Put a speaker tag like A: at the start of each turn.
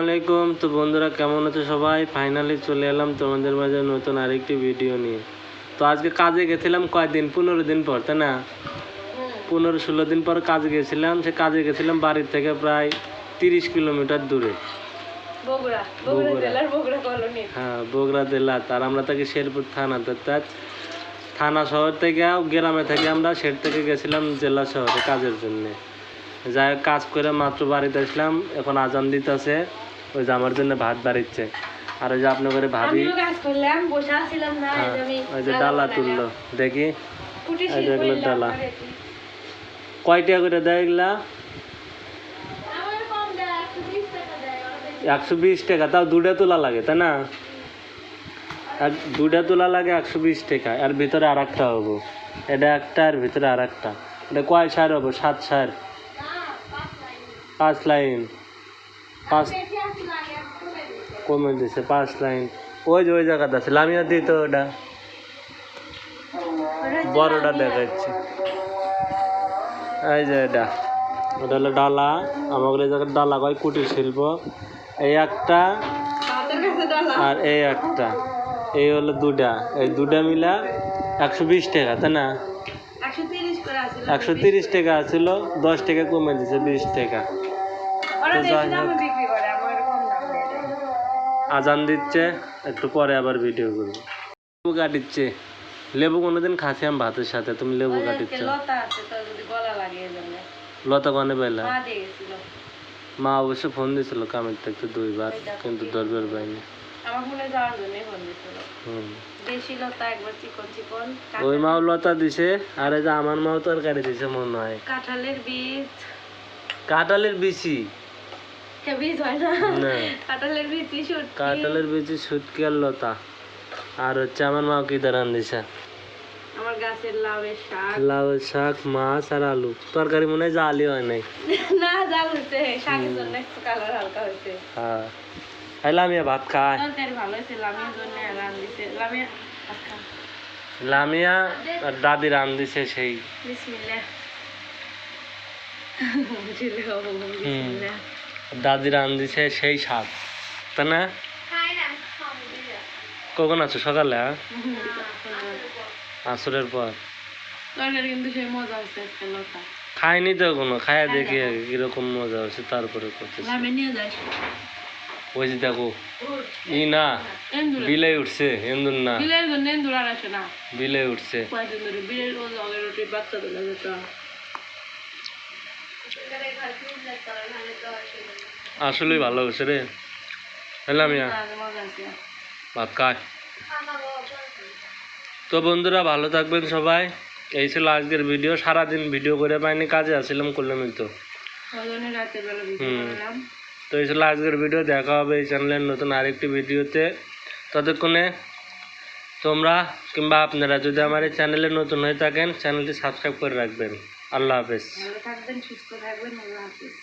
A: আলাইকুম। তো বন্ধুরা কেমন আছো সবাই? ফাইনালি চলে এলাম তোমাদের মাঝে নতুন আরেকটি ভিডিও নিয়ে। তো আজকে কাজে গেছিলাম কয়দিন, 15 দিন পর, তাই না? 15-16 দিন পর কাজে গেছিলাম। সে কাজে গেছিলাম বাড়ির থেকে প্রায় 30 কিলোমিটার দূরে, হ্যাঁ বগুড়া জেলা। তার আমরা থাকি শেরপুর থানাতে। থানা শহর থেকে গ্রামে থেকে আমরা শের থেকে গেছিলাম জেলা শহরে কাজের জন্যে। যাই কাজ করে মাত্র বাড়িতে আসলাম, এখন আজান দিতেছে। ওই যে আমার জন্য ভাত বাড়িচ্ছে। আর ওই যে আপনি করে ভাবি ওই যে ডালা তুললো, দেখি এই যে এগুলো ডালা কয়টা করে দেয় এগুলা? 120 টাকা। তাও দুটা তোলা লাগে, তাই না? আর দুটা তোলা লাগে 120 টাকা। আর ভিতরে আর একটা হবো, এটা একটা আর ভিতরে আর একটা। এটা কয় সার হবো? 7 সার, 5 লাইন, 5 কমে দিছে 5 লাইন। ওই যে ওই জায়গাতে আছে, লামিয়া দিত ওটা বড়টা দেখাচ্ছি। এই যে এটা ওটা হলো ডালা। আমাদের এই জায়গায় ডালা কয় কুটির শিল্প। এই একটা আর এই একটা, এই হলো দুটা। এই দুটা মিলা 120 টাকা, তাই না? 130 টাকা ছিল, 10 টাকা কমে দিছে, 20 টাকা। আজান দিচ্ছে, একটু পরে আবার ভিডিও করবো। লেবু কাটিচ্ছে, লেবু কোনোদিন খাসি আমি ভাতের সাথে, তুমি লেবু কাটিচ্ছ। লতা কনে পাইলা? মা অবশ্য ফোন দিয়েছিল কামের থেকে 2বার, কিন্তু দরবার পাইনি। ওই মাও লতা দিছে, আর এই যে আমার মাও তরকারি দিছে মনে হয়। কাঁঠালের বিচি, কাঁঠালের বিচি, শুটকি আর লতা। আর হচ্ছে আমার মা কি দাঁড়ান দিছে, লাউয়ের শাক, মাছ আর আলু। তরকারি মনে হয় জালি হয় নাই। হ্যাঁ লামিয়া ভাত খায়। লামিয়া আর দাদি রান দিছে সেই। দাদি রান দিছে সেই শাক, তাই না? কখন আছো? সকালে? আসরের পর। খাইনি তো কোনো, খায়া দেখি আগে কিরকম মজা হচ্ছে, তারপরে করতেছি। ওই যে দেখো ই না বিলাই উঠছে, এন্দুর না বিলাই উঠছে। আসলে ভালো হচ্ছে রে। লামিয়া ভাত খায়। তো বন্ধুরা ভালো থাকবেন সবাই। এই ছিল আজকের ভিডিও। সারাদিন ভিডিও করে পাইনি, কাজে আসছিলাম, করলামই তো। তো এই ছিল আজকের ভিডিও। দেখা হবে এই চ্যানেলের নতুন আরেকটি ভিডিওতে। ততক্ষণে তোমরা কিংবা আপনারা যদি আমার এই চ্যানেলে নতুন হয়ে থাকেন, চ্যানেলটি সাবস্ক্রাইব করে রাখবেন। আল্লাহ হাফেজ। ভালো থাকবেন, সুস্থ থাকবেন। আল্লাহ হাফেজ।